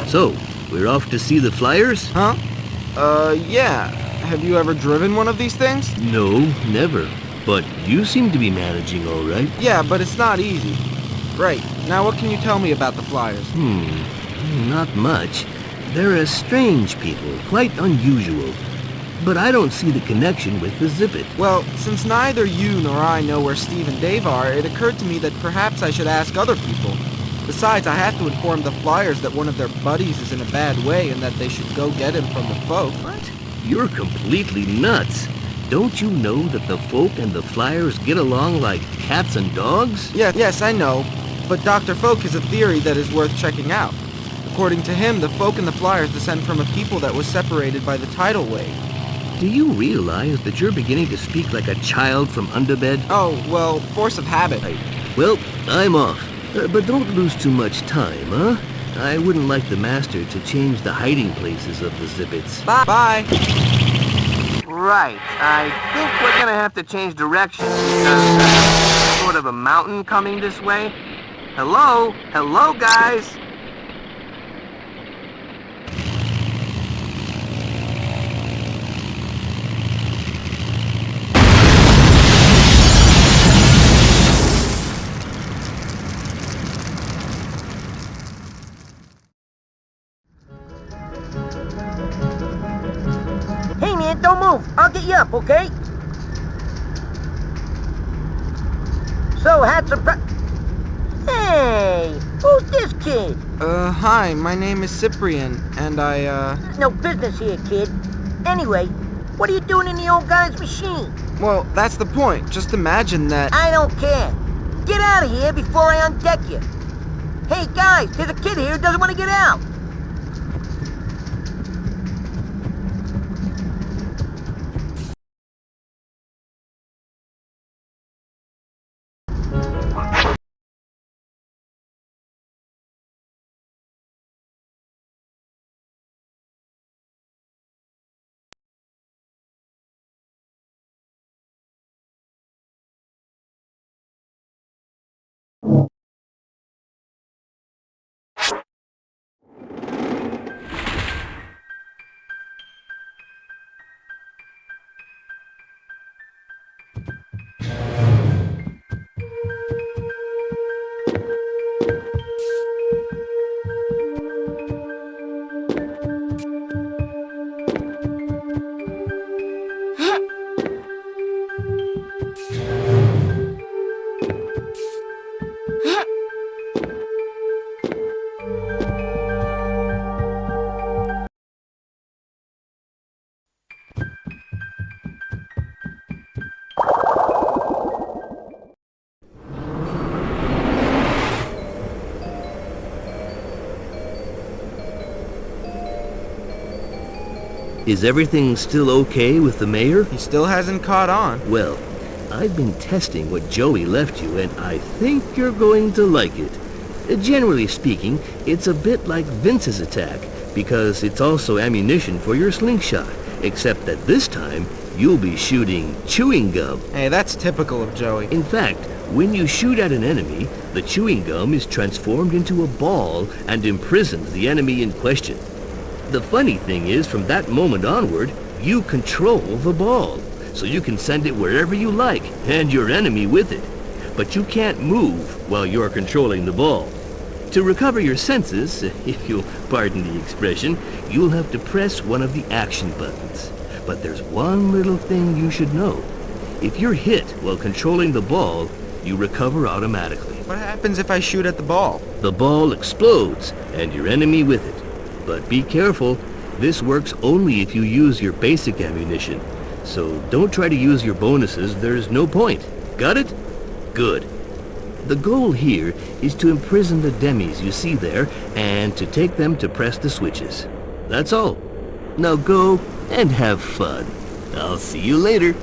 So, we're off to see the flyers? Huh? Yeah. Have you ever driven one of these things? No, never. But you seem to be managing all right. Yeah, but it's not easy. Right. Now what can you tell me about the flyers? Not much. They're a strange people, quite unusual. But I don't see the connection with the Zippet. Well, since neither you nor I know where Steve and Dave are, it occurred to me that perhaps I should ask other people. Besides, I have to inform the flyers that one of their buddies is in a bad way and that they should go get him from the folk. What? You're completely nuts. Don't you know that the folk and the flyers get along like cats and dogs? Yes, I know. But Dr. Folk has a theory that is worth checking out. According to him, the folk and the flyers descend from a people that was separated by the tidal wave. Do you realize that you're beginning to speak like a child from underbed? Oh, well, force of habit. Well, I'm off. But don't lose too much time, huh? I wouldn't like the master to change the hiding places of the Zippets. Bye. Right. I think we're gonna have to change direction because there's sort of a mountain coming this way. Hello? Hello, guys? Hey man, don't move. I'll get you up, okay? So, had some Hey! Who's this kid? Hi, my name is Cyprien, and No business here, kid. Anyway, what are you doing in the old guy's machine? Well, that's the point. Just imagine that... I don't care. Get out of here before I undeck you. Hey guys, there's a kid here who doesn't want to get out. Is everything still okay with the mayor? He still hasn't caught on. Well, I've been testing what Joey left you, and I think you're going to like it. Generally speaking, it's a bit like Vince's attack, because it's also ammunition for your slingshot, except that this time, you'll be shooting chewing gum. Hey, that's typical of Joey. In fact, when you shoot at an enemy, the chewing gum is transformed into a ball and imprisons the enemy in question. The funny thing is, from that moment onward, you control the ball, so you can send it wherever you like, and your enemy with it. But you can't move while you're controlling the ball. To recover your senses, if you'll pardon the expression, you'll have to press one of the action buttons. But there's one little thing you should know. If you're hit while controlling the ball, you recover automatically. What happens if I shoot at the ball? The ball explodes, and your enemy with it. But be careful, this works only if you use your basic ammunition. So don't try to use your bonuses, there's no point. Got it? Good. The goal here is to imprison the Demis you see there, and to take them to press the switches. That's all. Now go and have fun. I'll see you later.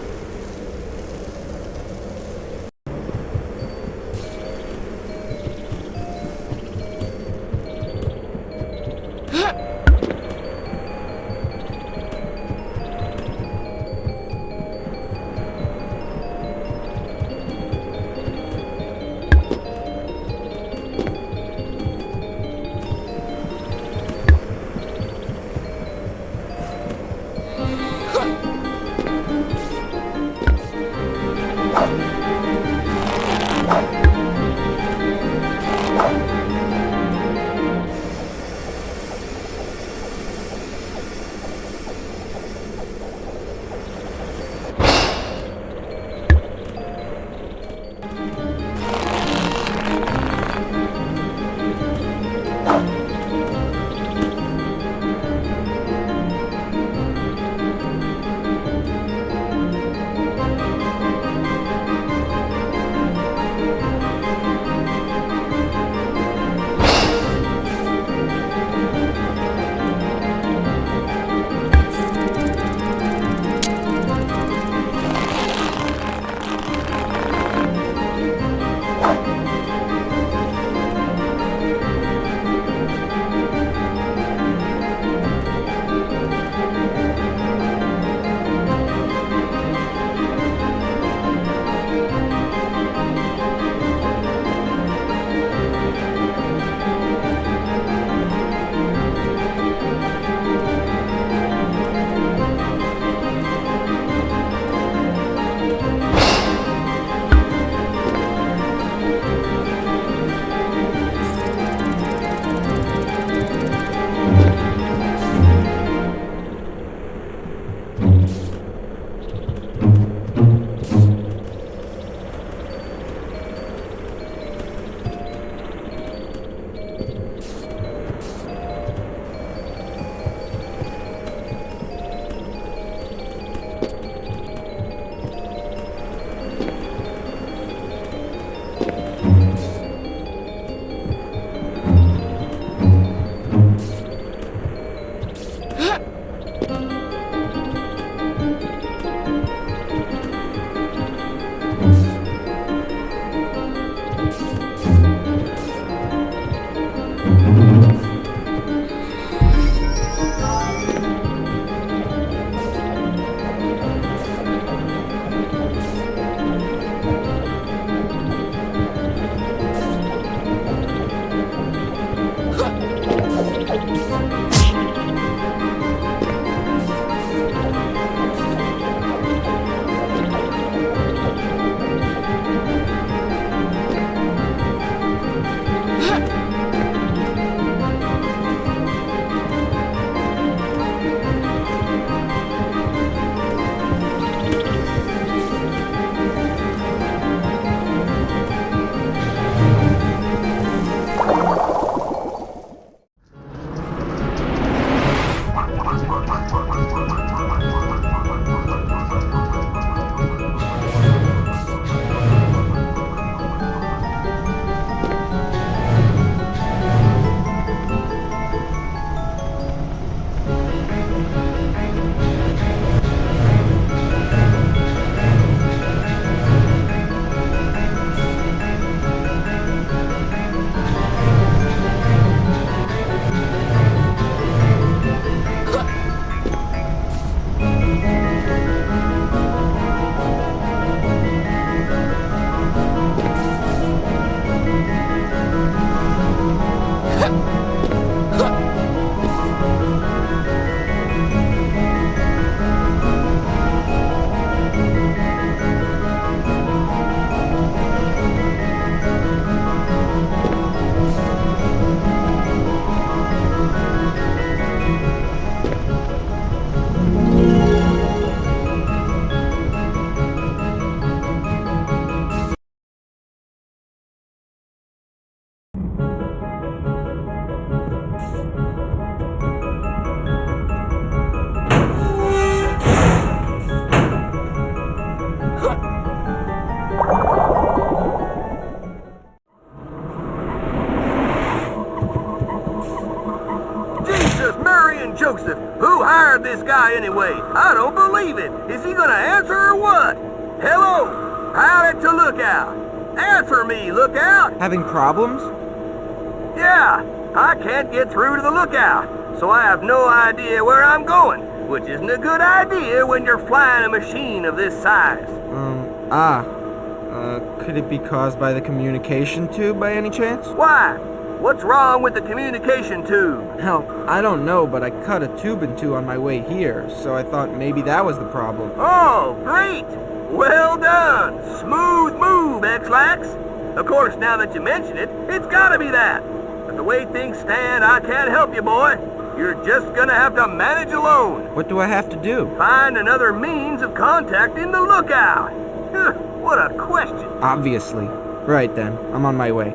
saying, Joseph? Who hired this guy anyway? I don't believe it. Is he gonna answer or what? Hello? Howdy to Lookout. Answer me, Lookout. Having problems? Yeah, I can't get through to the Lookout, so I have no idea where I'm going, which isn't a good idea when you're flying a machine of this size. Could it be caused by the communication tube by any chance? Why? What's wrong with the communication tube? Hell, I don't know, but I cut a tube in two on my way here, so I thought maybe that was the problem. Oh, great! Well done! Smooth move, X-Lax! Of course, now that you mention it, it's gotta be that. But the way things stand, I can't help you, boy. You're just gonna have to manage alone. What do I have to do? Find another means of contacting the Lookout. What a question. Obviously. Right then, I'm on my way.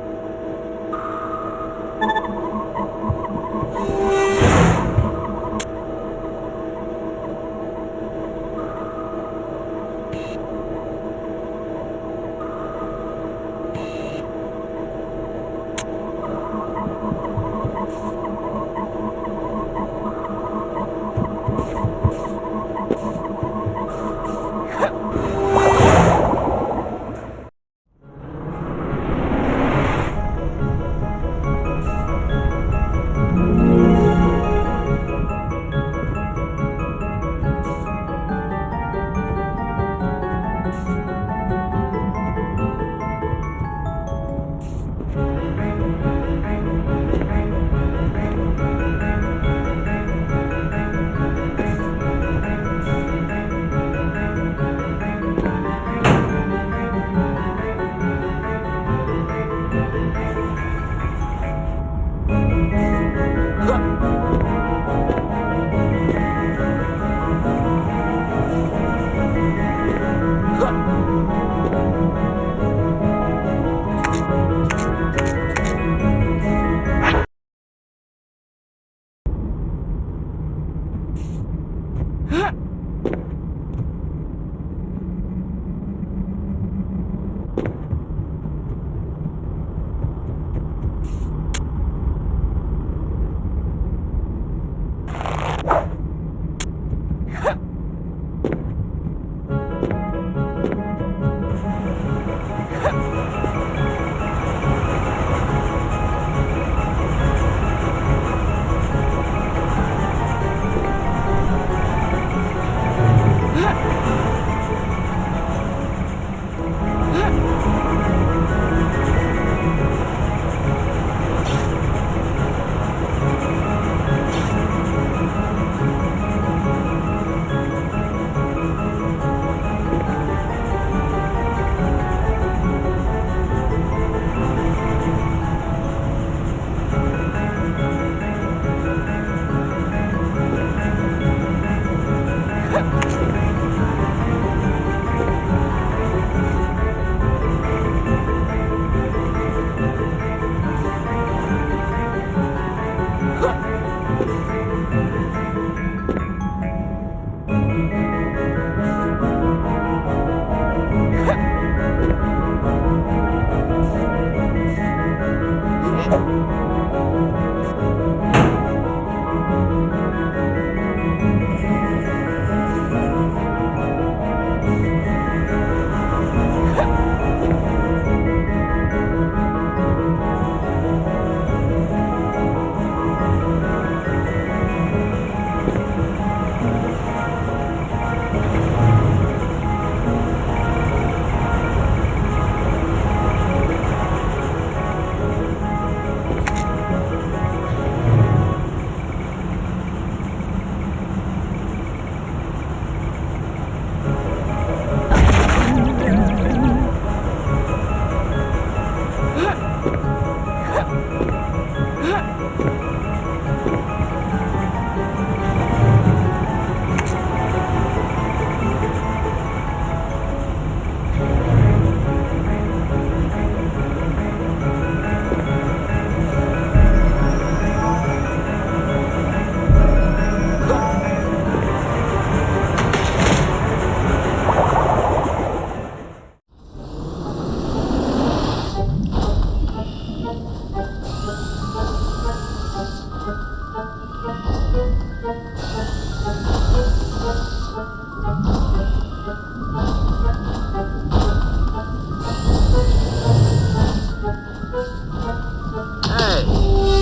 Hey,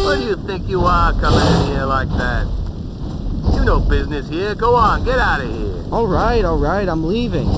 what do you think you are coming in here like that? You no business here. Go on, get out of here. All right, I'm leaving.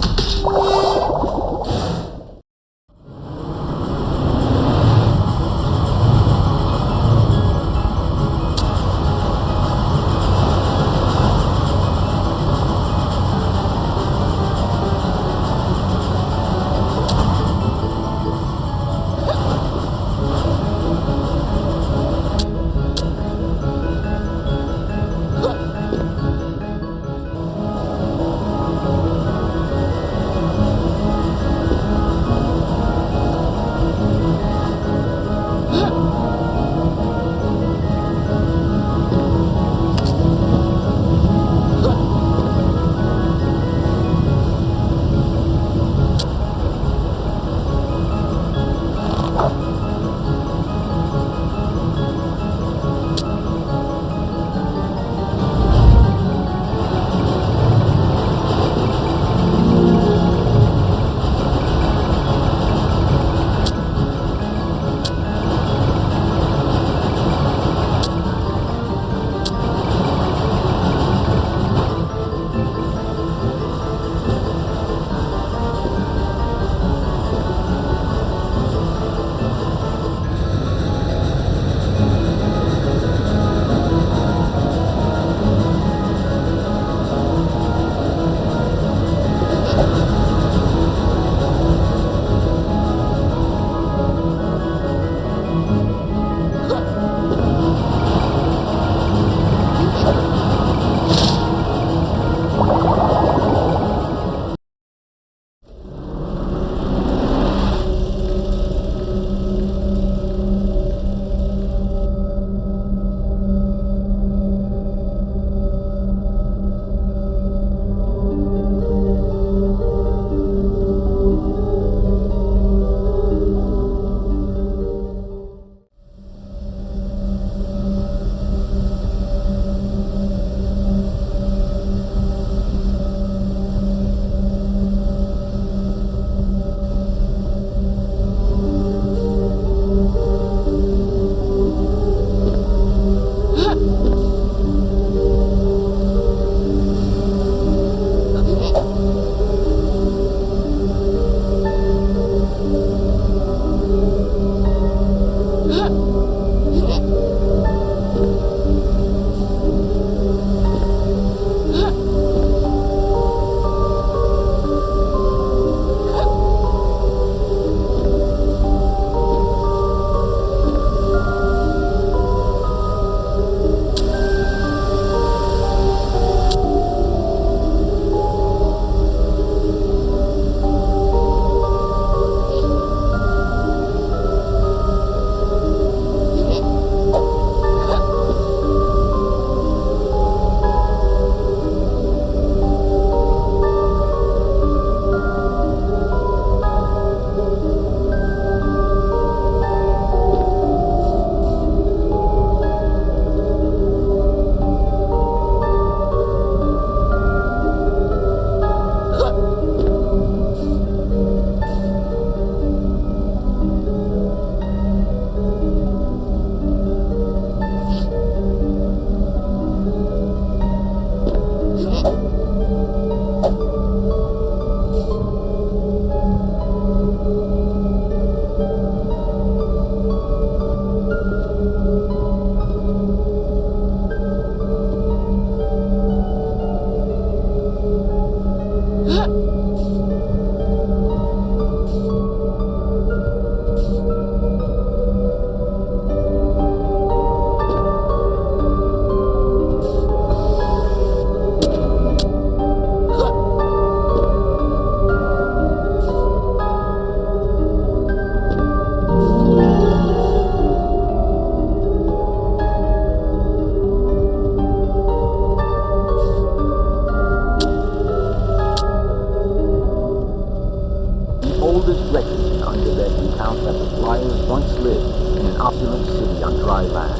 oldest records in underbed recount that the Flyers once lived in an opulent city on dry land.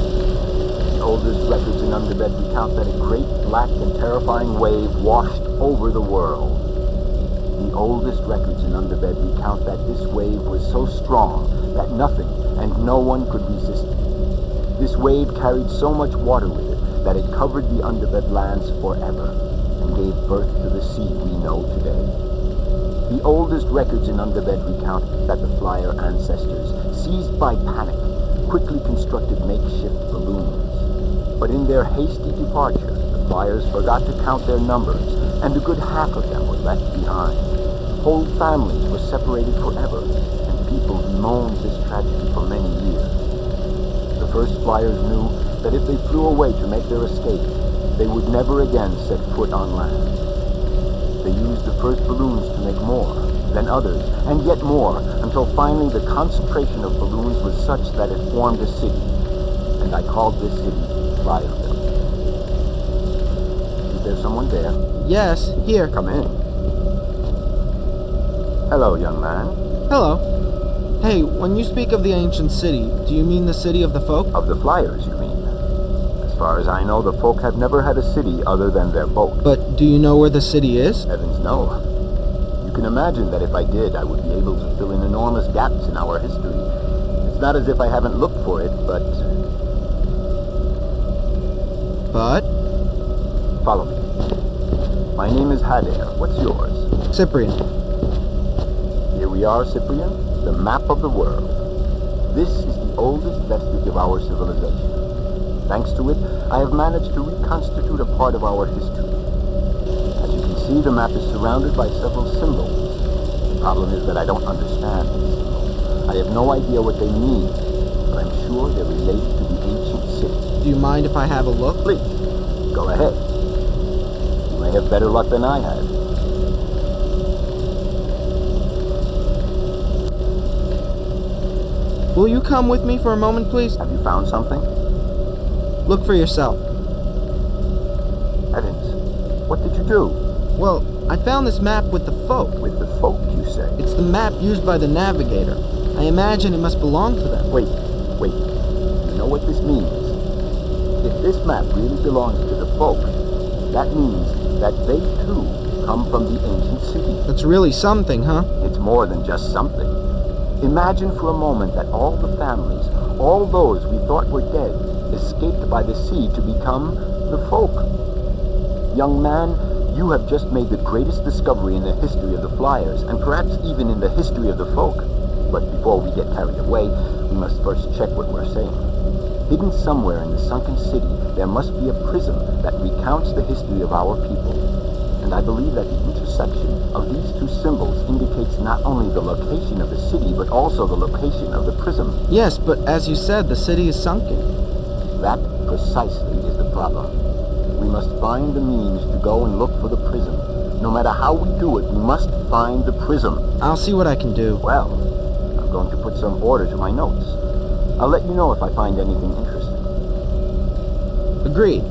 The oldest records in underbed recount that a great, black, and terrifying wave washed over the world. The oldest records in underbed recount that this wave was so strong that nothing, and no one could resist it. This wave carried so much water with it that it covered the underbed lands forever and gave birth to the sea we know today. The oldest records in underbed recount that the flyer ancestors, seized by panic, quickly constructed makeshift balloons. But in their hasty departure, the flyers forgot to count their numbers, and a good half of them were left behind. Whole families were separated forever, and people bemoaned this tragedy for many years. The first flyers knew that if they flew away to make their escape, they would never again set foot on land. They used the first balloons to make more, then others, and yet more, until finally the concentration of balloons was such that it formed a city, and I called this city Flyerville. Is there someone there? Yes, here. Come in. Hello, young man. Hello. Hey, when you speak of the ancient city, do you mean the city of the folk? Of the flyers, you mean? As far as I know, the folk have never had a city other than their boat. But do you know where the city is? Heavens, no. You can imagine that if I did, I would be able to fill in enormous gaps in our history. It's not as if I haven't looked for it, but... But? Follow me. My name is Hadair. What's yours? Cyprian. Here we are, Cyprian, the map of the world. This is the oldest vestige of our civilization. Thanks to it, I have managed to reconstitute a part of our history. As you can see, the map is surrounded by several symbols. The problem is that I don't understand these symbols. I have no idea what they mean, but I'm sure they're related to the ancient city. Do you mind if I have a look? Please, go ahead. You may have better luck than I had. Will you come with me for a moment, please? Have you found something? Look for yourself. Heavens, what did you do? Well, I found this map with the folk. With the folk, you say? It's the map used by the navigator. I imagine it must belong to them. Wait. You know what this means? If this map really belongs to the folk, that means that they too come from the ancient city. That's really something, huh? It's more than just something. Imagine for a moment that all the families, all those we thought were dead, escaped by the sea to become the folk. Young man, you have just made the greatest discovery in the history of the flyers, and perhaps even in the history of the folk. But before we get carried away, we must first check what we're saying. Hidden somewhere in the sunken city, there must be a prism that recounts the history of our people. And I believe that the intersection of these two symbols indicates not only the location of the city, but also the location of the prism. Yes, but as you said, the city is sunken. That precisely is the problem. We must find the means to go and look for the prism. No matter how we do it, we must find the prism. I'll see what I can do. Well, I'm going to put some order to my notes. I'll let you know if I find anything interesting. Agreed.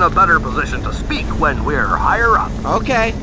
a better position to speak when we're higher up. Okay.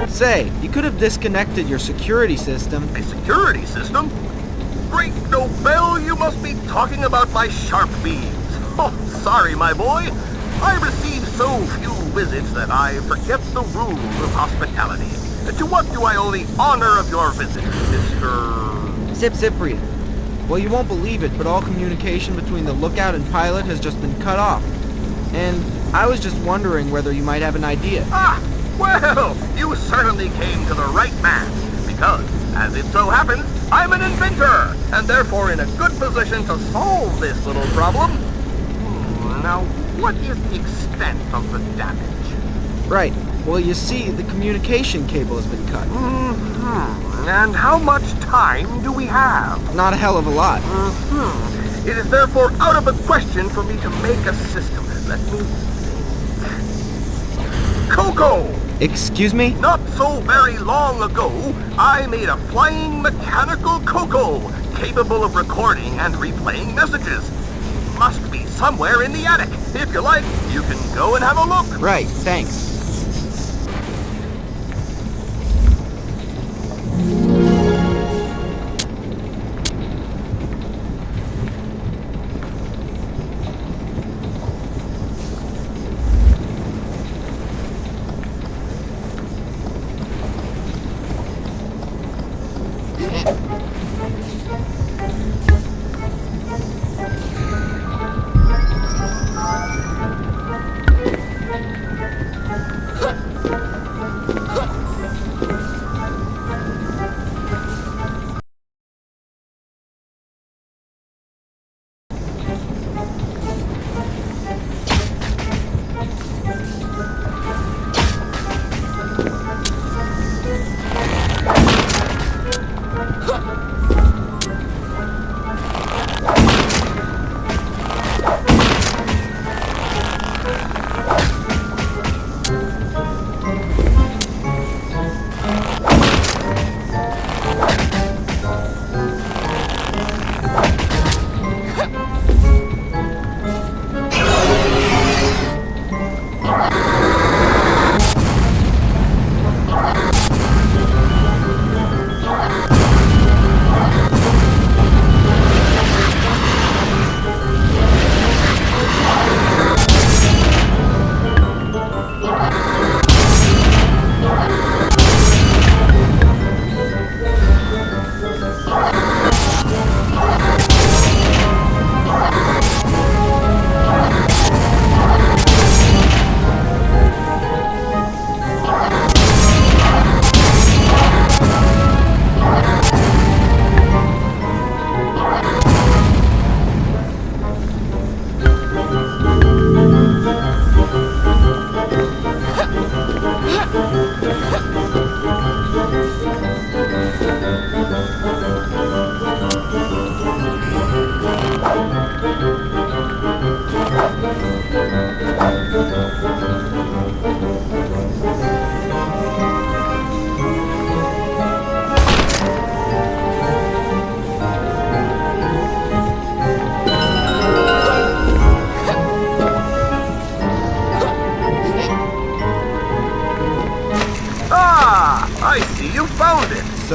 Say, you could have disconnected your security system. A security system? Great Nobel, you must be talking about my sharp beams. Oh, sorry, my boy. I receive so few visits that I forget the rules of hospitality. To what do I owe the honor of your visit, Mr. Cyprien. Well, you won't believe it, but all communication between the lookout and pilot has just been cut off. And I was just wondering whether you might have an idea. Ah, well, you certainly came to the right man, because, as it so happens, I'm an inventor, and therefore in a good position to solve this little problem. Now, what is the extent of the damage? Right. Well, you see, the communication cable has been cut. And how much time do we have? Not a hell of a lot. It is therefore out of the question for me to make a system. Let me think. Coco! Excuse me? Not so very long ago, I made a flying mechanical Coco, capable of recording and replaying messages. Must be somewhere in the attic. If you like, you can go and have a look. Right, thanks.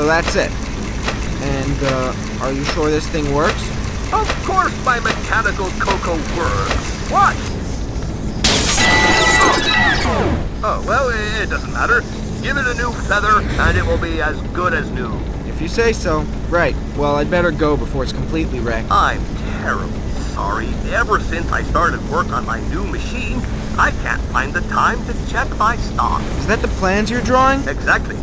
that's it. And, are you sure this thing works? Of course my mechanical cocoa works. What? Oh, well, it doesn't matter. Give it a new feather, and it will be as good as new. If you say so. Right. Well, I'd better go before it's completely wrecked. I'm terribly sorry. Ever since I started work on my new machine, I can't find the time to check my stock. Is that the plans you're drawing? Exactly.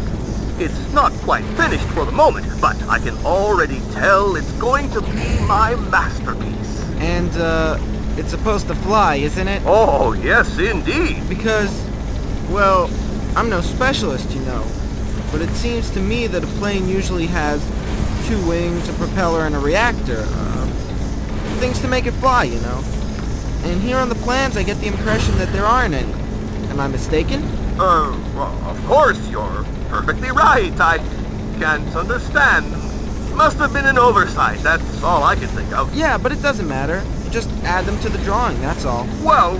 It's not quite finished for the moment, but I can already tell it's going to be my masterpiece. And, it's supposed to fly, isn't it? Oh, yes, indeed. Because, well, I'm no specialist, you know. But it seems to me that a plane usually has 2 wings, a propeller, and a reactor. Things to make it fly, you know. And here on the plans, I get the impression that there aren't any. Am I mistaken? Well, of course, you're perfectly right. I can't understand. Must have been an oversight, that's all I can think of. Yeah, but it doesn't matter. You just add them to the drawing, that's all. Well,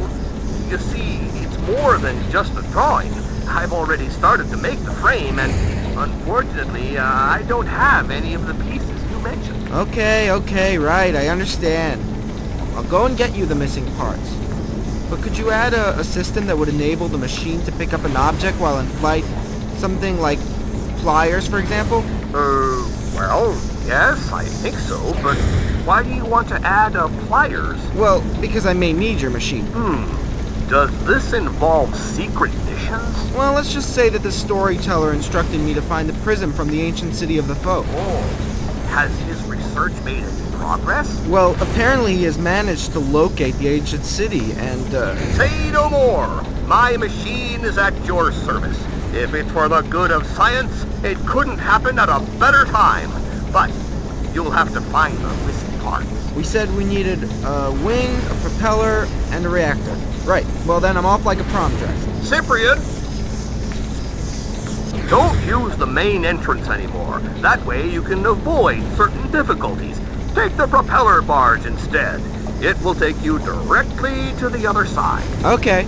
you see, it's more than just a drawing. I've already started to make the frame, and unfortunately, I don't have any of the pieces you mentioned. Okay, right, I understand. I'll go and get you the missing parts. But could you add a system that would enable the machine to pick up an object while in flight? Something like flyers, for example? Well, yes, I think so, but why do you want to add pliers? Well, because I may need your machine. Does this involve secret missions? Well, let's just say that the storyteller instructed me to find the prism from the ancient city of the folk. Oh, has his research made any progress? Well, apparently he has managed to locate the ancient city, and, Say no more! My machine is at your service. If it's for the good of science, it couldn't happen at a better time. But you'll have to find the missing parts. we said we needed a wing, a propeller, and a reactor. Right, well then I'm off like a prom dress. Cyprian! Don't use the main entrance anymore. That way you can avoid certain difficulties. Take the propeller barge instead. It will take you directly to the other side. Okay.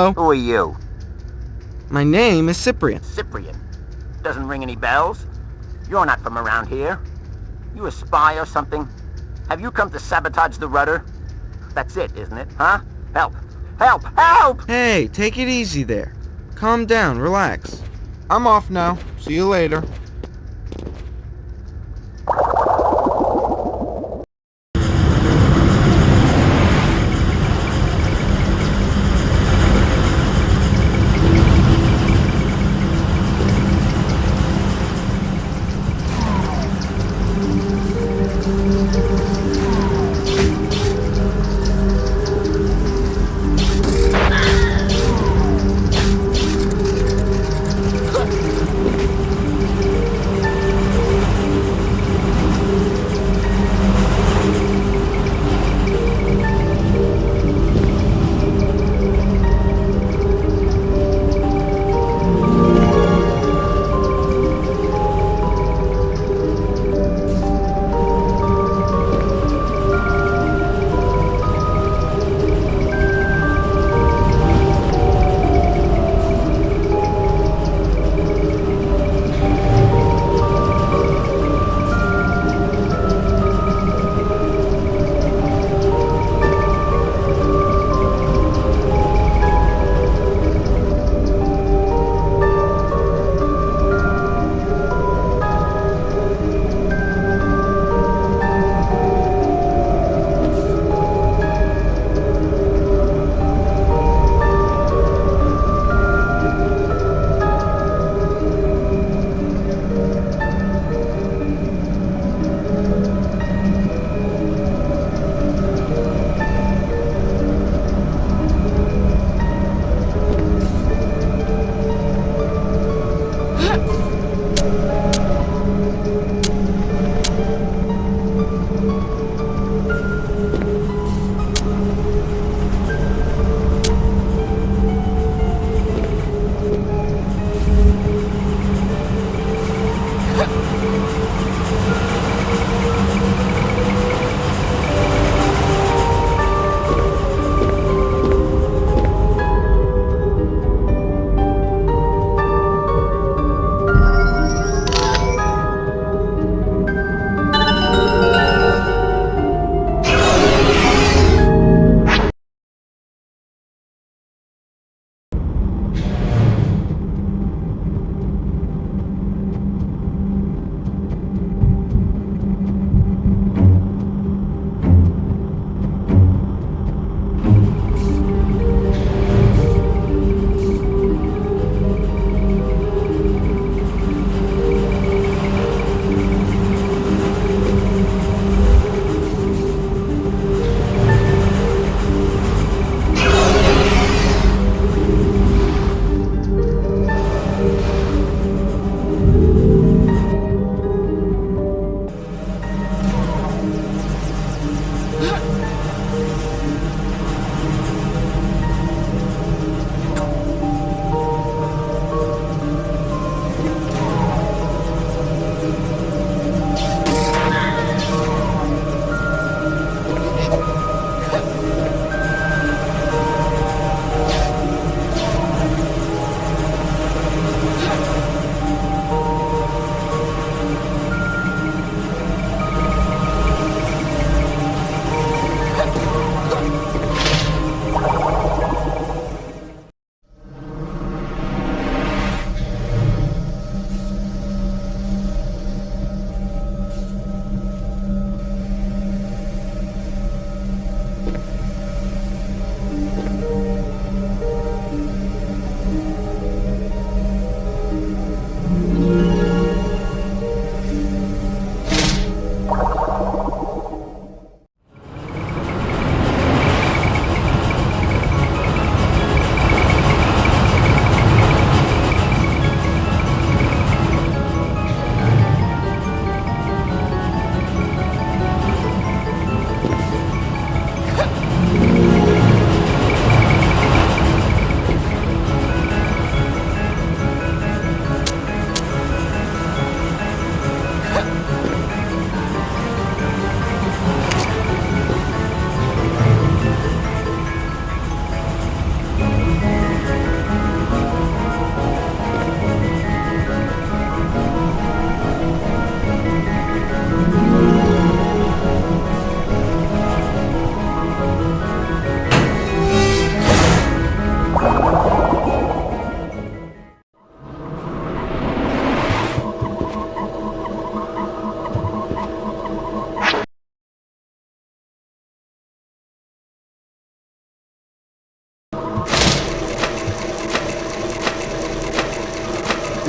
Hello. Who are you? My name is Cyprien. Cyprien. Doesn't ring any bells? You're not from around here. You a spy or something? Have you come to sabotage the rudder? That's it, isn't it, huh? Help! Help! Help! Hey, take it easy there. Calm down, relax. I'm off now. See you later.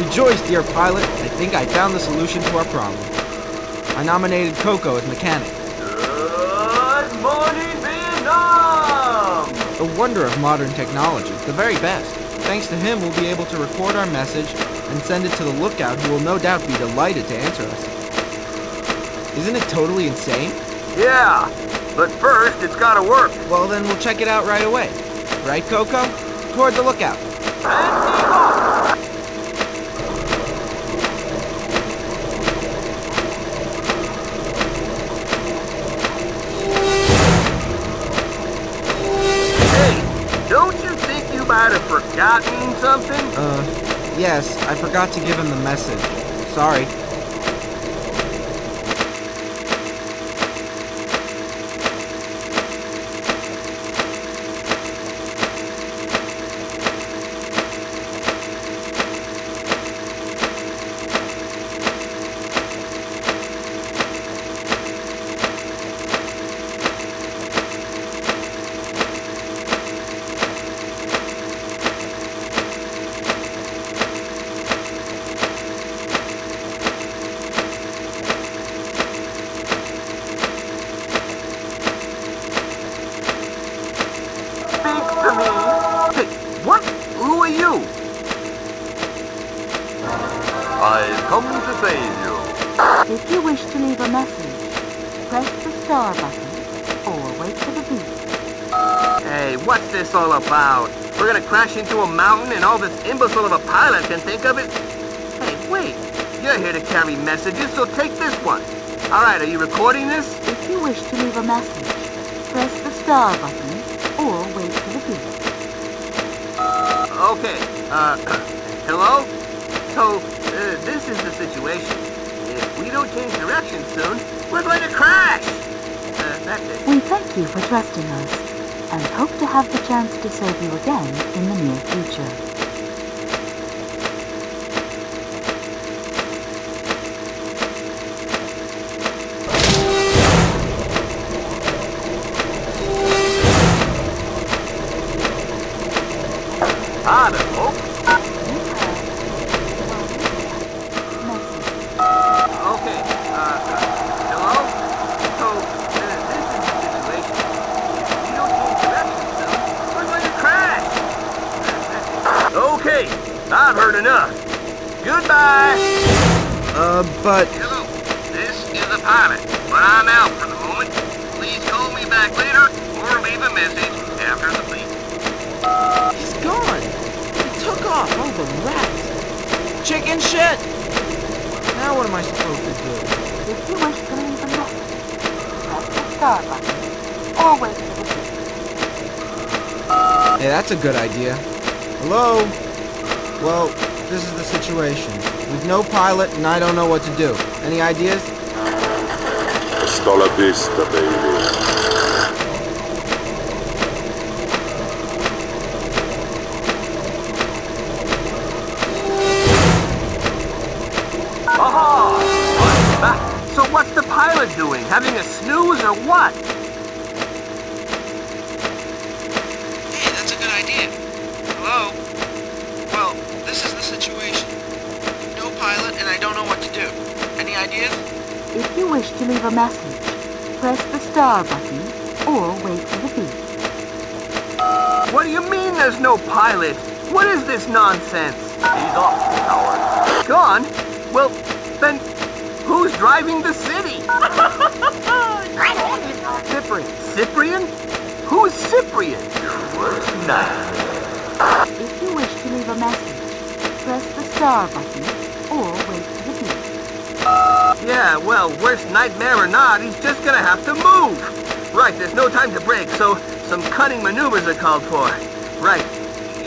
Rejoice, dear pilot. I think I found the solution to our problem. I nominated Coco as mechanic. Good morning, Vietnam! A wonder of modern technology, the very best. Thanks to him, we'll be able to record our message and send it to the lookout, who will no doubt be delighted to answer us. Isn't it totally insane? Yeah, but first it's gotta work. Well, then we'll check it out right away. Right, Coco? Toward the lookout. Don't you think you might have forgotten something? Yes, I forgot to give him the message. Sorry. Who are you? I've come to save you. If you wish to leave a message, press the star button or wait for the beep. Hey, what's this all about? We're gonna crash into a mountain and all this imbecile of a pilot can think of it? Hey, wait. You're here to carry messages, so take this one. Alright, are you recording this? If you wish to leave a message, press the star button or wait for the beep. Okay, hello? So, this is the situation. If we don't change direction soon, we're going to crash! That's it. We thank you for trusting us and hope to have the chance to serve you again in the near future. Okay, hello? So, this is the situation. If we don't change direction soon, we're going to crash! Okay, I've heard enough. Goodbye. But... Hello, this is the pilot, but I'm out for the moment. Please call me back later or leave a message after the beep. he's gone! He took off! Oh, the rat! Chicken shit! Now what am I supposed to do? If you wish to leave a message, press the star button or wait for the beep. Hey, that's a good idea. Hello? Well, this is the situation. We've no pilot and I don't know what to do. Any ideas? Hasta la vista, baby. So what's the pilot doing? Having a snooze or what? Hey, that's a good idea. Hello? Well, this is the situation. No pilot and I don't know what to do. Any ideas? If you wish to leave a message, press the star button or wait for the beep. What do you mean there's no pilot? What is this nonsense? He's off, coward. Gone? Well, then who's driving the city? Cyprien. Cyprien? Who's Cyprien? Your worst nightmare. If you wish to leave a message, press the star button or wait for the beep. Yeah, well, worst nightmare or not, he's just gonna have to move. Right, there's no time to break, so some cunning maneuvers are called for. Right.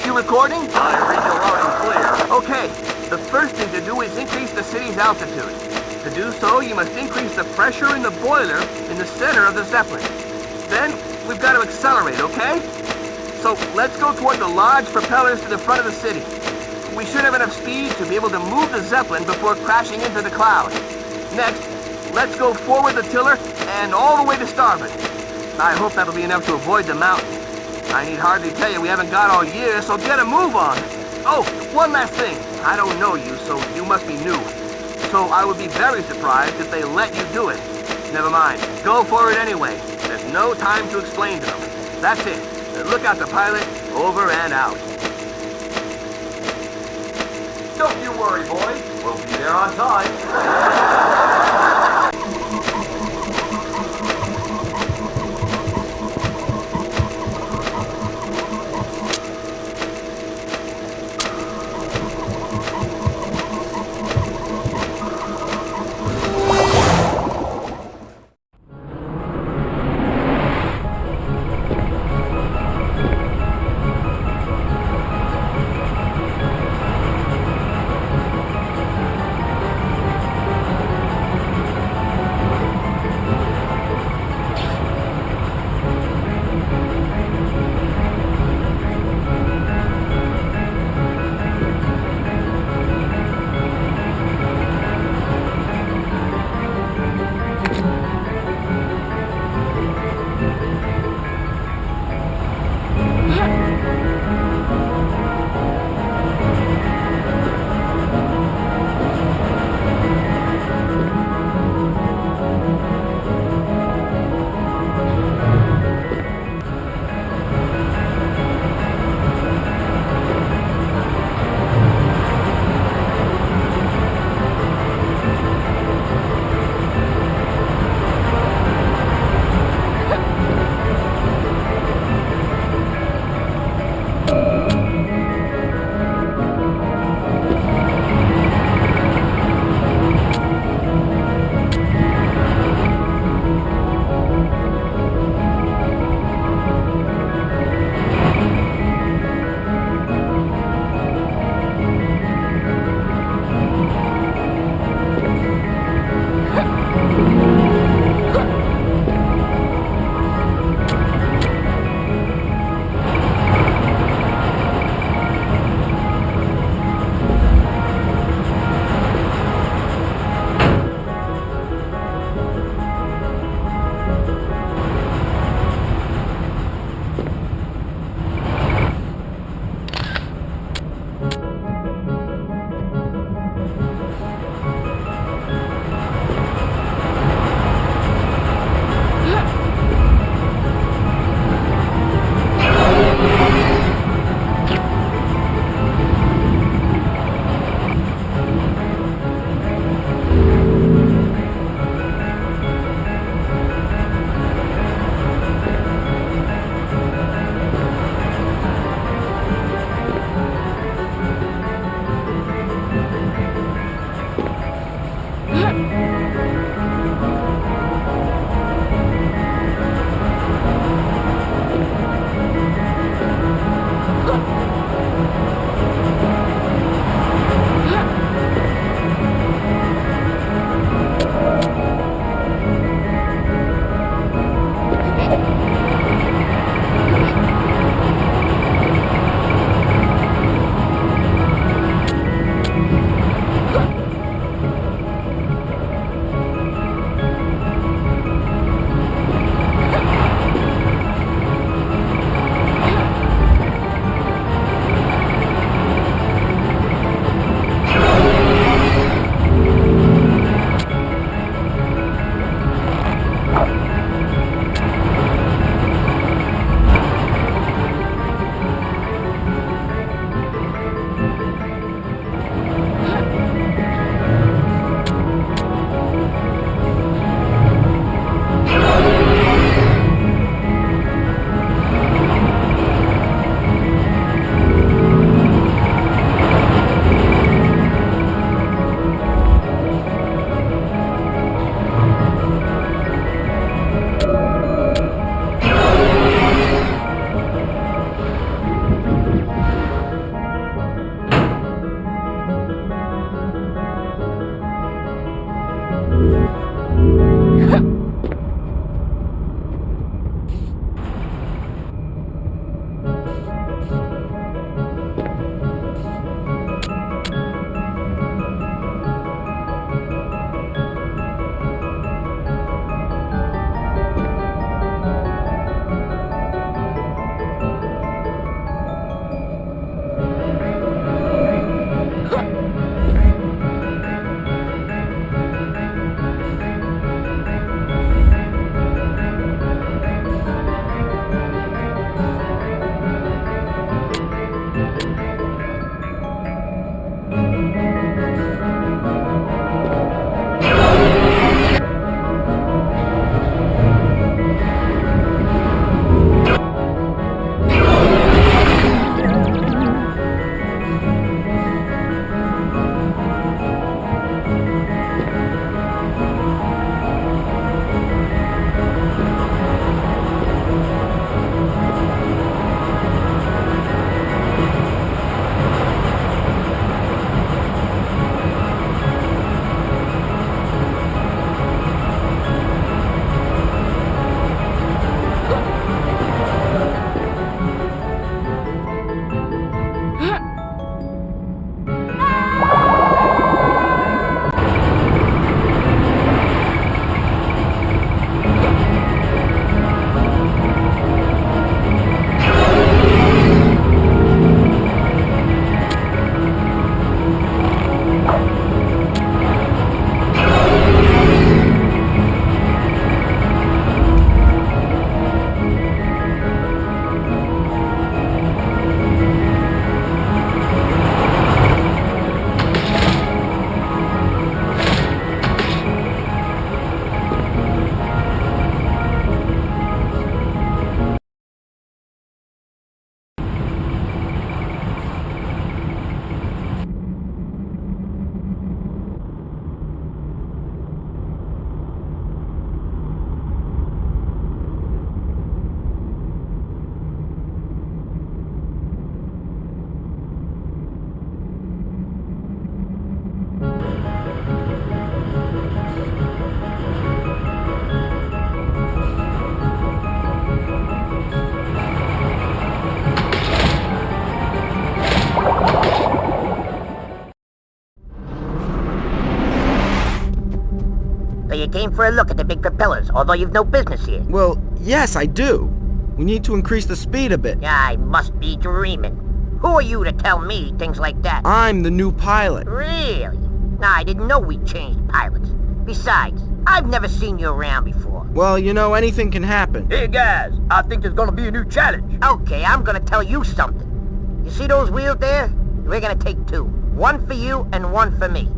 You recording? I read you loud and clear. Okay, the first thing to do is increase the city's altitude. To do so, you must increase the pressure in the boiler in the center of the Zeppelin. Then, we've got to accelerate, okay? So, let's go toward the large propellers to the front of the city. We should have enough speed to be able to move the Zeppelin before crashing into the cloud. Next, let's go forward the tiller and all the way to starboard. I hope that'll be enough to avoid the mountain. I need hardly tell you we haven't got all year, so get a move on. Oh, one last thing. I don't know you, so you must be new. So I would be very surprised if they let you do it. Never mind. Go for it anyway. There's no time to explain to them. That's it. Look out the pilot. Over and out. Don't you worry, boy. We'll be there on time. you came for a look at the big propellers, although you've no business here. Well, yes, I do. We need to increase the speed a bit. I must be dreaming. Who are you to tell me things like that? I'm the new pilot. Really? Nah, I didn't know we changed pilots. Besides, I've never seen you around before. Well, you know, anything can happen. Hey guys, I think there's gonna be a new challenge. Okay, I'm gonna tell you something. You see those wheels there? We're gonna take two. One for you and one for me.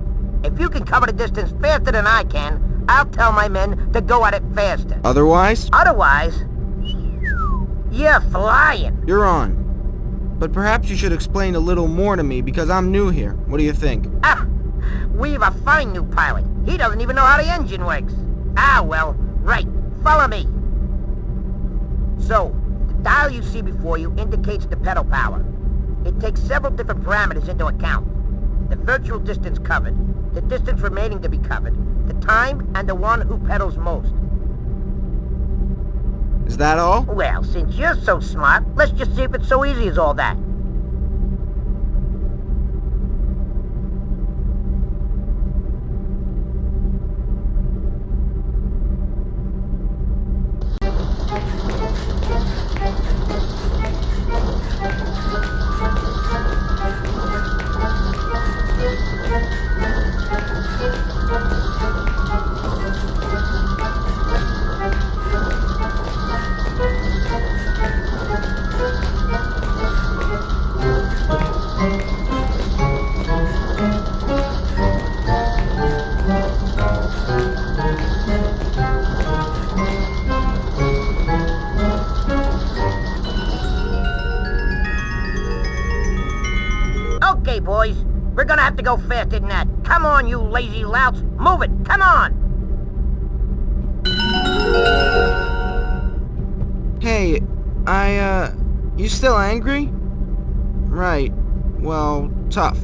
If you can cover the distance faster than I can, I'll tell my men to go at it faster. Otherwise, Otherwise, you're flying. you're on. But perhaps you should explain a little more to me because I'm new here. What do you think? Ah, we've a fine new pilot. He doesn't even know how the engine works. Ah, well, right. Follow me. So, the dial you see before you indicates the pedal power. It takes several different parameters into account. The virtual distance covered, the distance remaining to be covered, the time, and the one who pedals most. Is that all? Well, since you're so smart, let's just see if it's so easy as all that. Okay, boys. We're gonna have to go faster than that. Come on, you lazy louts. Move it. Come on. Hey, you still angry? Right. Well, tough.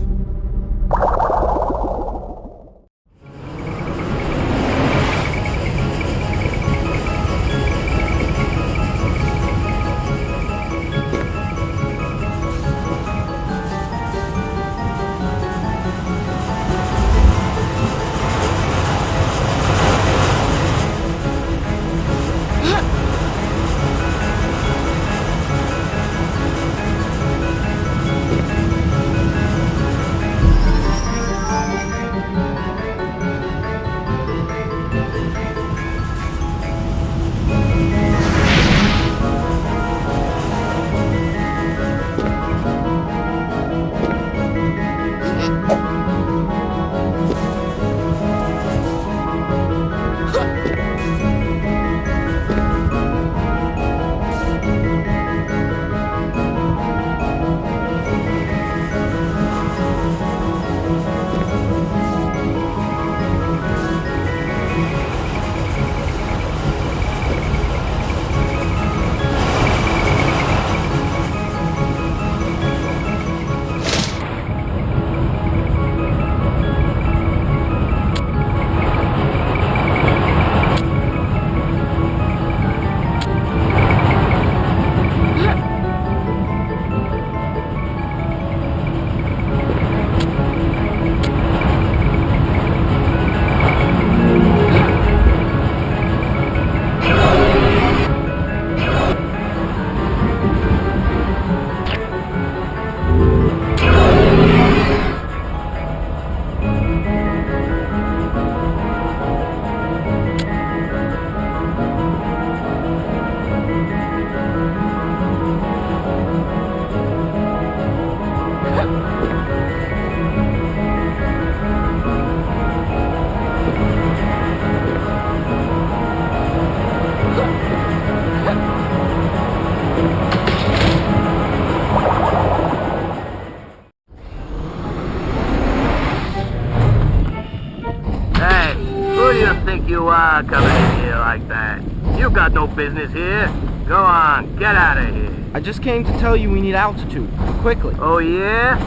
You are coming in here like that. You got no business here. Go on, get out of here. I just came to tell you we need altitude. Quickly. Oh, yeah?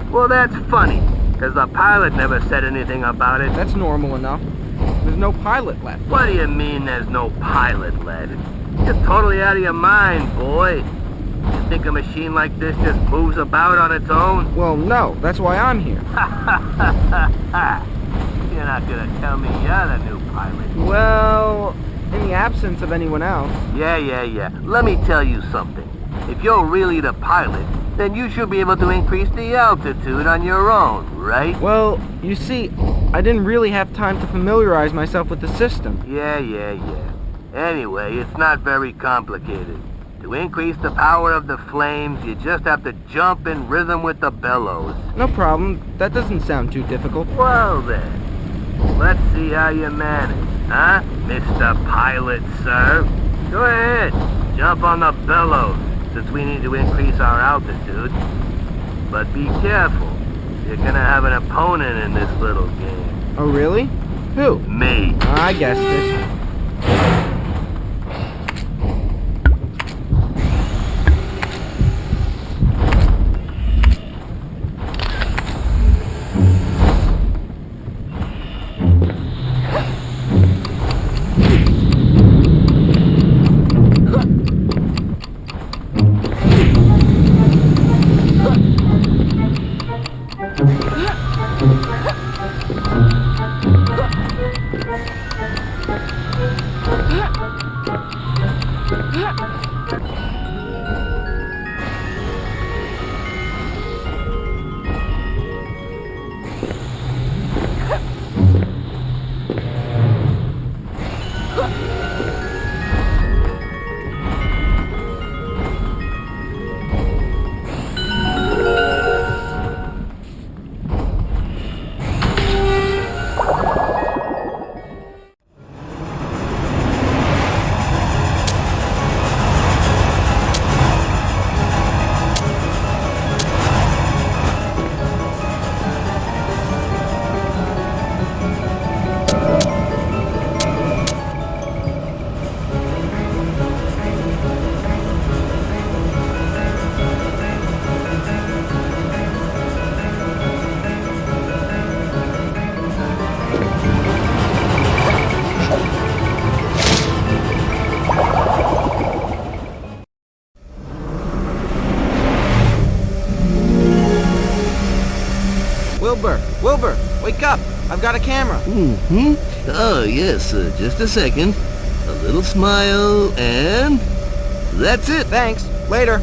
Well, that's funny, because the pilot never said anything about it. That's normal enough. There's no pilot left. What do you mean there's no pilot left? You're totally out of your mind, boy. You think a machine like this just moves about on its own? Well, no. That's why I'm here. You're not gonna tell me you're the new pilot. Well, in the absence of anyone else. Yeah. Let me tell you something. If you're really the pilot, then you should be able to increase the altitude on your own, right? Well, you see, I didn't really have time to familiarize myself with the system. Yeah. Anyway, it's not very complicated. To increase the power of the flames, you just have to jump in rhythm with the bellows. No problem. That doesn't sound too difficult. Well then, let's see how you manage, huh, Mr. Pilot, sir? Go ahead, jump on the bellows, since we need to increase our altitude. But be careful, you're gonna have an opponent in this little game. Oh, really? Who? Me. I guessed it. Wilbur, wake up! I've got a camera. Oh, yes, just a second. A little smile, and that's it. Thanks. Later.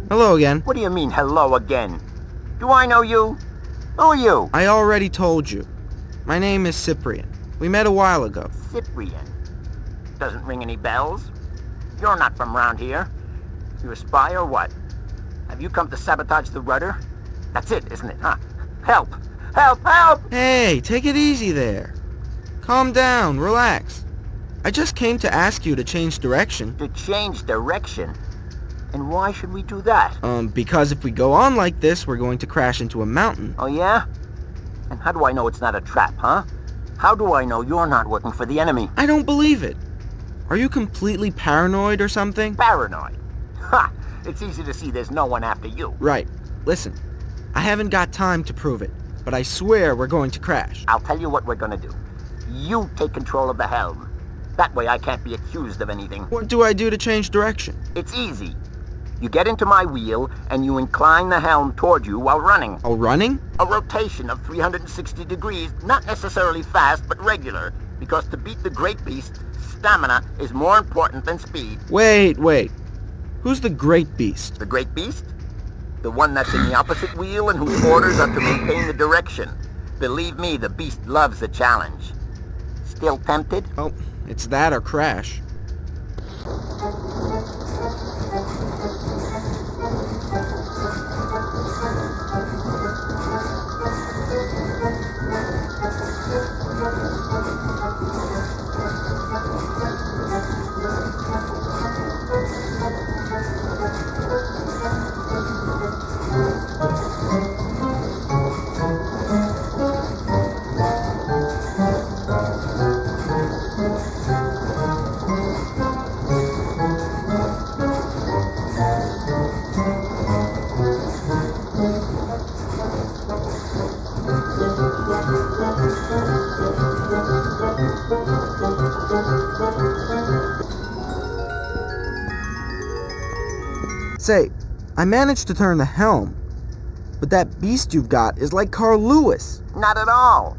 Hello again. What do you mean, hello again? Do I know you? Who are you? I already told you. My name is Cyprien. We met a while ago. Cyprien. Doesn't ring any bells? You're not from around here. You a spy or what? Have you come to sabotage the rudder? That's it, isn't it, huh? Help! Help! Help! Hey, take it easy there. Calm down, relax. I just came to ask you to change direction. To change direction? And why should we do that? Because if we go on like this, we're going to crash into a mountain. Oh, yeah? And how do I know it's not a trap, huh? How do I know you're not working for the enemy? I don't believe it. Are you completely paranoid or something? Paranoid? Ha! It's easy to see there's no one after you. Right. Listen, I haven't got time to prove it, but I swear we're going to crash. I'll tell you what we're gonna do. You take control of the helm. That way I can't be accused of anything. What do I do to change direction? It's easy. You get into my wheel, and you incline the helm toward you while running. Oh, running? A rotation of 360 degrees, not necessarily fast, but regular. Because to beat the Great Beast, stamina is more important than speed. Wait. Who's the Great Beast? The Great Beast? The one that's in the opposite wheel and whose orders are to maintain the direction. Believe me, the Beast loves a challenge. Still tempted? Oh, it's that or crash. Say, I managed to turn the helm, but that beast you've got is like Carl Lewis. Not at all.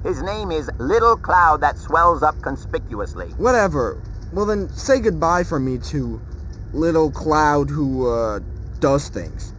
His name is Little Cloud That Swells Up Conspicuously. Whatever. Well then, say goodbye from me to Little Cloud who, does things.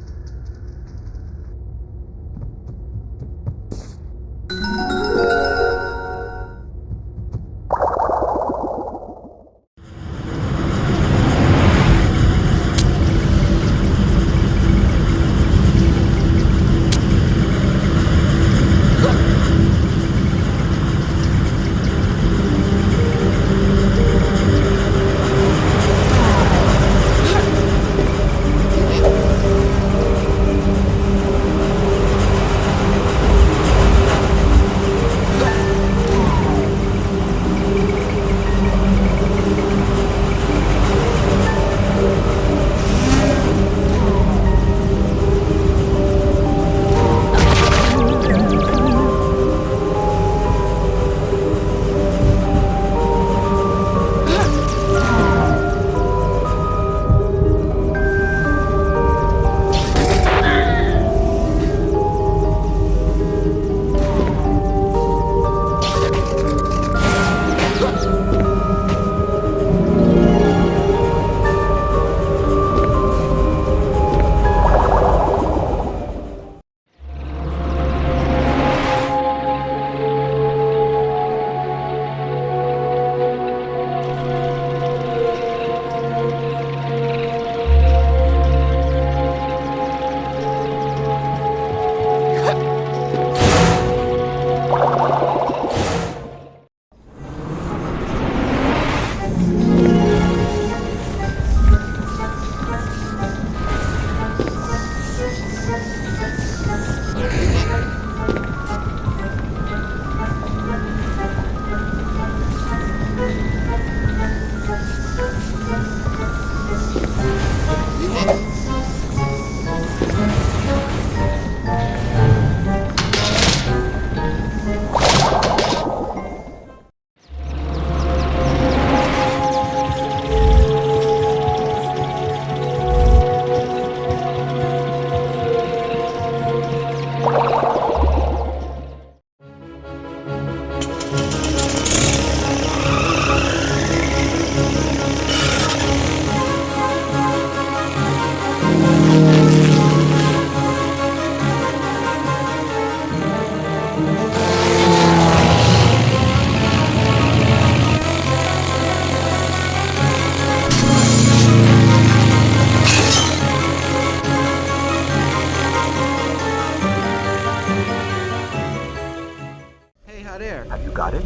Hadair. Have you got it?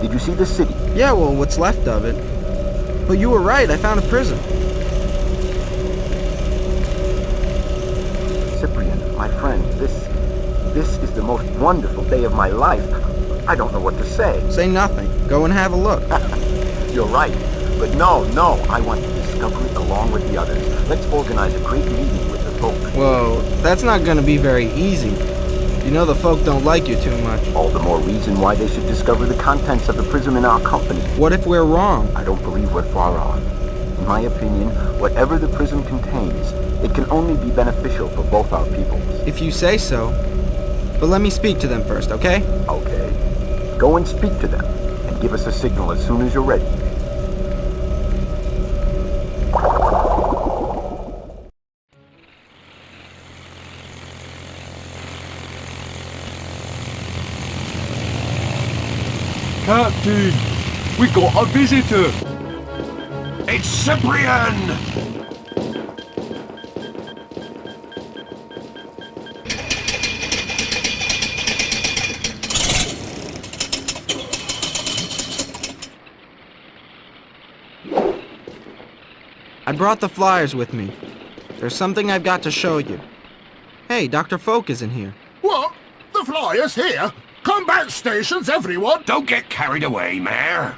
Did you see the city? Yeah, well, what's left of it. But you were right, I found a prison. Cyprien, my friend, this is the most wonderful day of my life. I don't know what to say. Say nothing. Go and have a look. You're right. But no, I want to discover it along with the others. Let's organize a great meeting with the folk. Whoa, that's not gonna be very easy. You know the folk don't like you too much. All the more reason why they should discover the contents of the prism in our company. What if we're wrong? I don't believe we're far on. In my opinion, whatever the prism contains, it can only be beneficial for both our peoples. If you say so. But let me speak to them first, okay? Okay. Go and speak to them, and give us a signal as soon as you're ready. Captain, we got a visitor. It's Cyprian! I brought the flyers with me. There's something I've got to show you. Hey, Dr. Folk isn't here. What? The flyer's here? Combat stations, everyone! Don't get carried away, Mayor.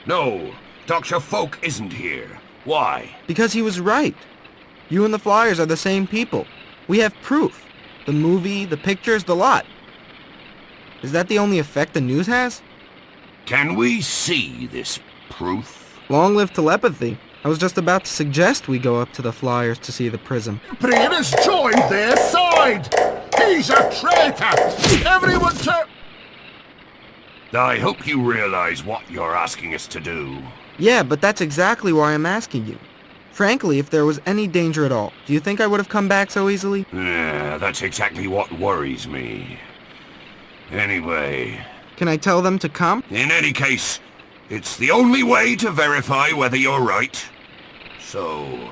No, Dr. Folk isn't here. Why? Because he was right. You and the flyers are the same people. We have proof. The movie, the pictures, the lot. Is that the only effect the news has? Can we see this proof? Long live telepathy. I was just about to suggest we go up to the flyers to see the prism. Cyprian has joined their side! He's a traitor! Everyone I hope you realize what you're asking us to do. Yeah, but that's exactly why I'm asking you. Frankly, if there was any danger at all, do you think I would have come back so easily? Yeah, that's exactly what worries me. Anyway... Can I tell them to come? In any case, it's the only way to verify whether you're right. So...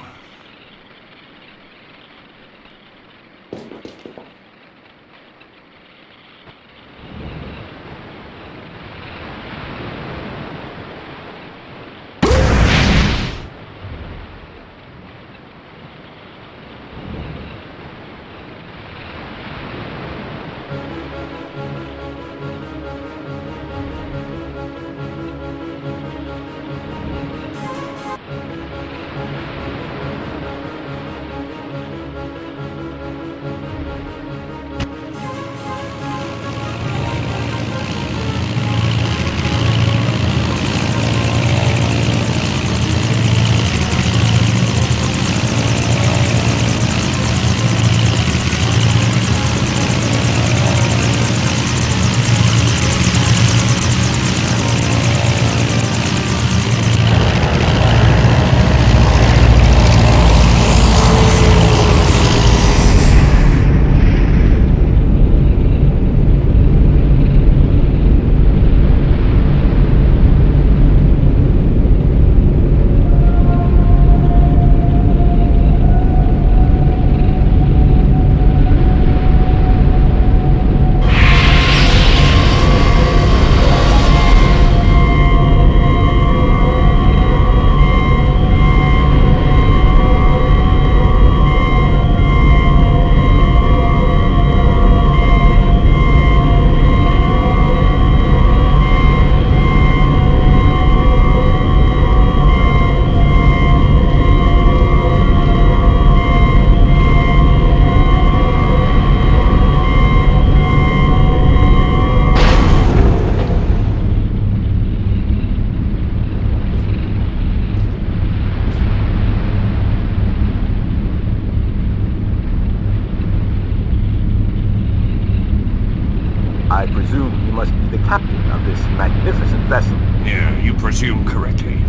I presume you must be the captain of this magnificent vessel. Yeah, you presume correctly.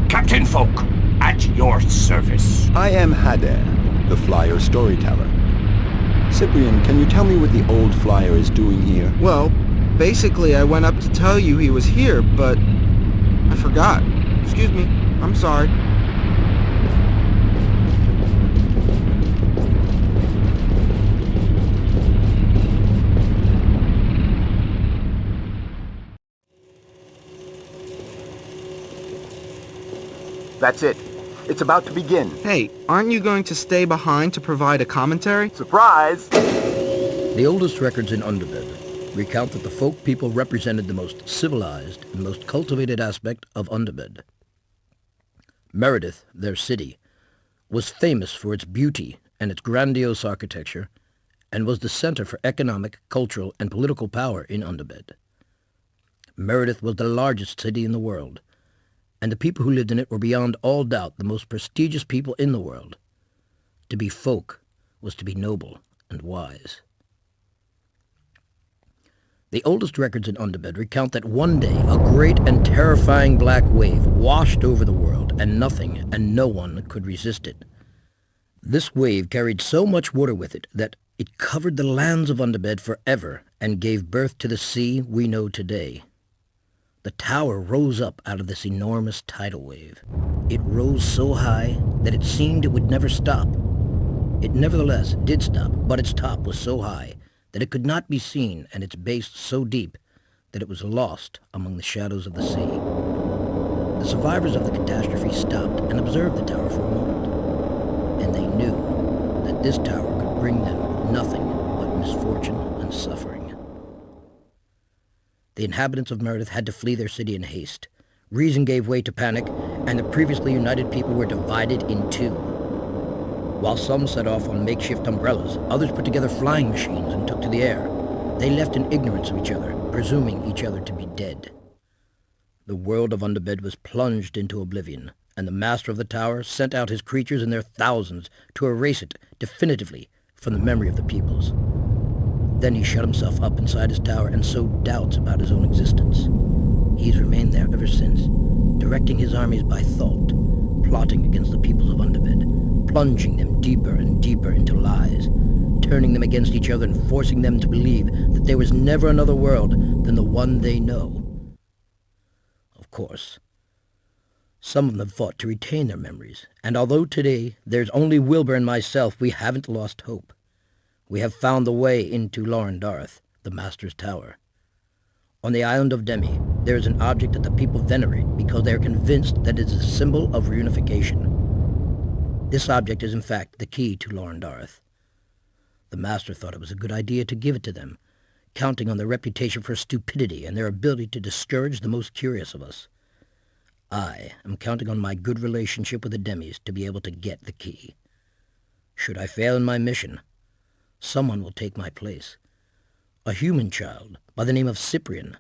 Captain Folk, at your service. I am Hadair, the flyer storyteller. Cyprian, can you tell me what the old flyer is doing here? Well, basically I went up to tell you he was here, but I forgot. Excuse me. I'm sorry. That's it. It's about to begin. Hey, aren't you going to stay behind to provide a commentary? Surprise! The oldest records in Underbed recount that the folk people represented the most civilized and most cultivated aspect of Underbed. Meredith, their city, was famous for its beauty and its grandiose architecture, and was the center for economic, cultural, and political power in Underbed. Meredith was the largest city in the world, and the people who lived in it were beyond all doubt the most prestigious people in the world. To be folk was to be noble and wise. The oldest records in Underbed recount that one day a great and terrifying black wave washed over the world, and nothing and no one could resist it. This wave carried so much water with it that it covered the lands of Underbed forever and gave birth to the sea we know today. The tower rose up out of this enormous tidal wave. It rose so high that it seemed it would never stop. It nevertheless did stop, but its top was so high that it could not be seen, and its base so deep that it was lost among the shadows of the sea. The survivors of the catastrophe stopped and observed the tower for a moment, and they knew that this tower could bring them nothing but misfortune and suffering. The inhabitants of Meredith had to flee their city in haste. Reason gave way to panic, and the previously united people were divided in two. While some set off on makeshift umbrellas, others put together flying machines and took to the air. They left in ignorance of each other, presuming each other to be dead. The world of Underbed was plunged into oblivion, and the master of the tower sent out his creatures in their thousands to erase it definitively from the memory of the peoples. Then he shut himself up inside his tower and sowed doubts about his own existence. He's remained there ever since, directing his armies by thought, plotting against the peoples of Underbed, plunging them deeper and deeper into lies, turning them against each other and forcing them to believe that there was never another world than the one they know. Of course, some of them fought to retain their memories, and although today there's only Wilbur and myself, we haven't lost hope. We have found the way into Lorndarth, the Master's Tower. On the island of Demi, there is an object that the people venerate because they are convinced that it is a symbol of reunification. This object is in fact the key to Lorndarth. The Master thought it was a good idea to give it to them, counting on their reputation for stupidity and their ability to discourage the most curious of us. I am counting on my good relationship with the Demis to be able to get the key. Should I fail in my mission, someone will take my place. A human child by the name of Cyprian.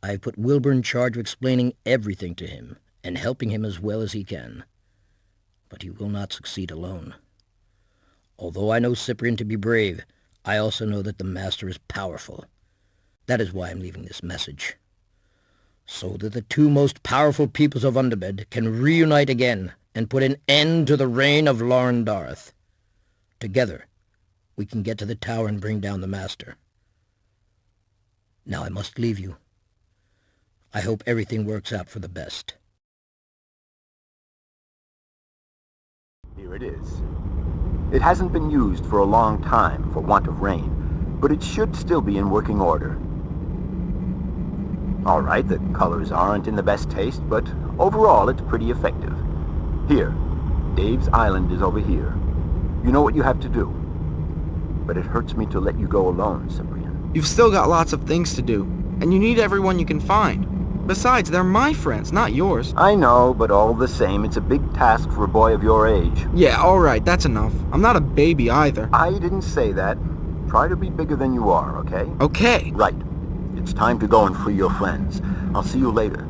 I have put Wilbur in charge of explaining everything to him and helping him as well as he can. But he will not succeed alone. Although I know Cyprian to be brave, I also know that the Master is powerful. That is why I'm leaving this message. So that the two most powerful peoples of Underbed can reunite again and put an end to the reign of Lorndarth. Together, we can get to the tower and bring down the Master. Now I must leave you. I hope everything works out for the best. Here it is. It hasn't been used for a long time for want of rain, but it should still be in working order. All right, the colors aren't in the best taste, but overall it's pretty effective. Here, Dave's Island is over here. You know what you have to do. But it hurts me to let you go alone, Cyprian. You've still got lots of things to do, and you need everyone you can find. Besides, they're my friends, not yours. I know, but all the same, it's a big task for a boy of your age. Yeah, alright, that's enough. I'm not a baby either. I didn't say that. Try to be bigger than you are, okay? Okay. Right. It's time to go and free your friends. I'll see you later.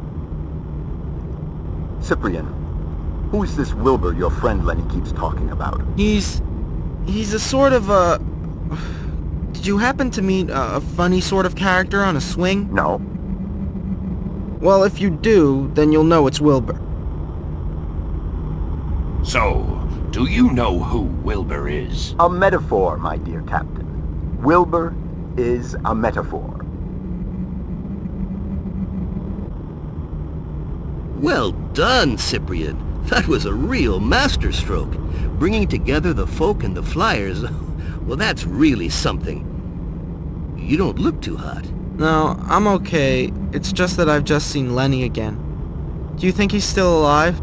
Cyprian, who is this Wilbur your friend Lenny keeps talking about? He's a sort of a... Did you happen to meet a funny sort of character on a swing? No. Well, if you do, then you'll know it's Wilbur. So, do you know who Wilbur is? A metaphor, my dear Captain. Wilbur is a metaphor. Well done, Cyprian. That was a real masterstroke. Bringing together the folk and the flyers, well, that's really something. You don't look too hot. No, I'm okay. It's just that I've just seen Lenny again. Do you think he's still alive?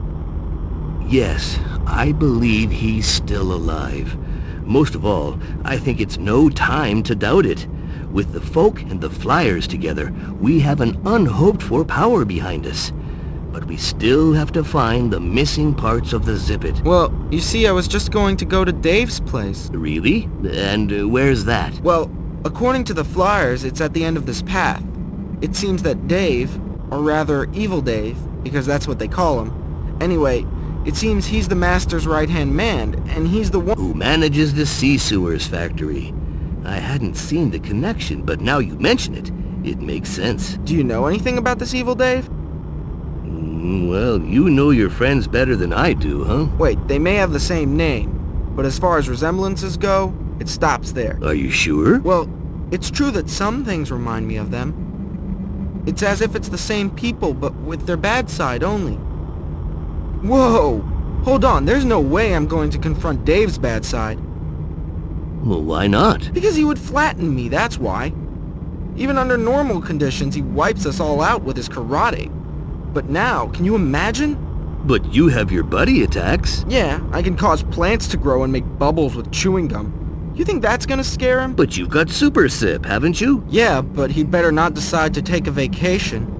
Yes, I believe he's still alive. Most of all, I think it's no time to doubt it. With the folk and the flyers together, we have an unhoped-for power behind us. But we still have to find the missing parts of the Zippet. Well, you see, I was just going to go to Dave's place. Really? And where's that? Well, according to the flyers, it's at the end of this path. It seems that Dave, or rather Evil Dave, because that's what they call him. Anyway, it seems he's the Master's right-hand man, and he's the one who manages the sea sewers factory. I hadn't seen the connection, but now you mention it, it makes sense. Do you know anything about this evil Dave? Well, you know your friends better than I do, huh? Wait, they may have the same name, but as far as resemblances go, it stops there. Are you sure? Well, it's true that some things remind me of them. It's as if it's the same people, but with their bad side only. Whoa! Hold on, there's no way I'm going to confront Dave's bad side. Well, why not? Because he would flatten me, that's why. Even under normal conditions, he wipes us all out with his karate. But now, can you imagine? But you have your buddy attacks. Yeah, I can cause plants to grow and make bubbles with chewing gum. You think that's gonna scare him? But you've got Super Sip, haven't you? Yeah, but he'd better not decide to take a vacation.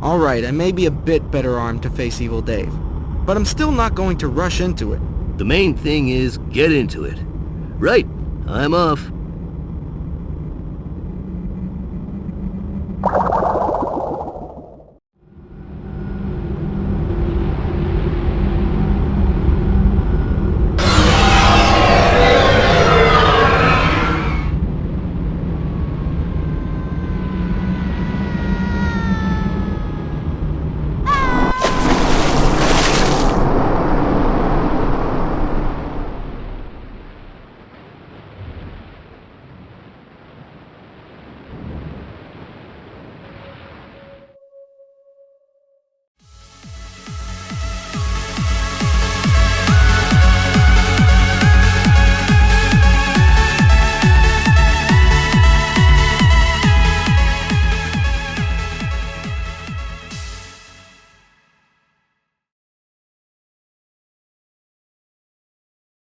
Alright, I may be a bit better armed to face Evil Dave, but I'm still not going to rush into it. The main thing is, get into it. Right, I'm off.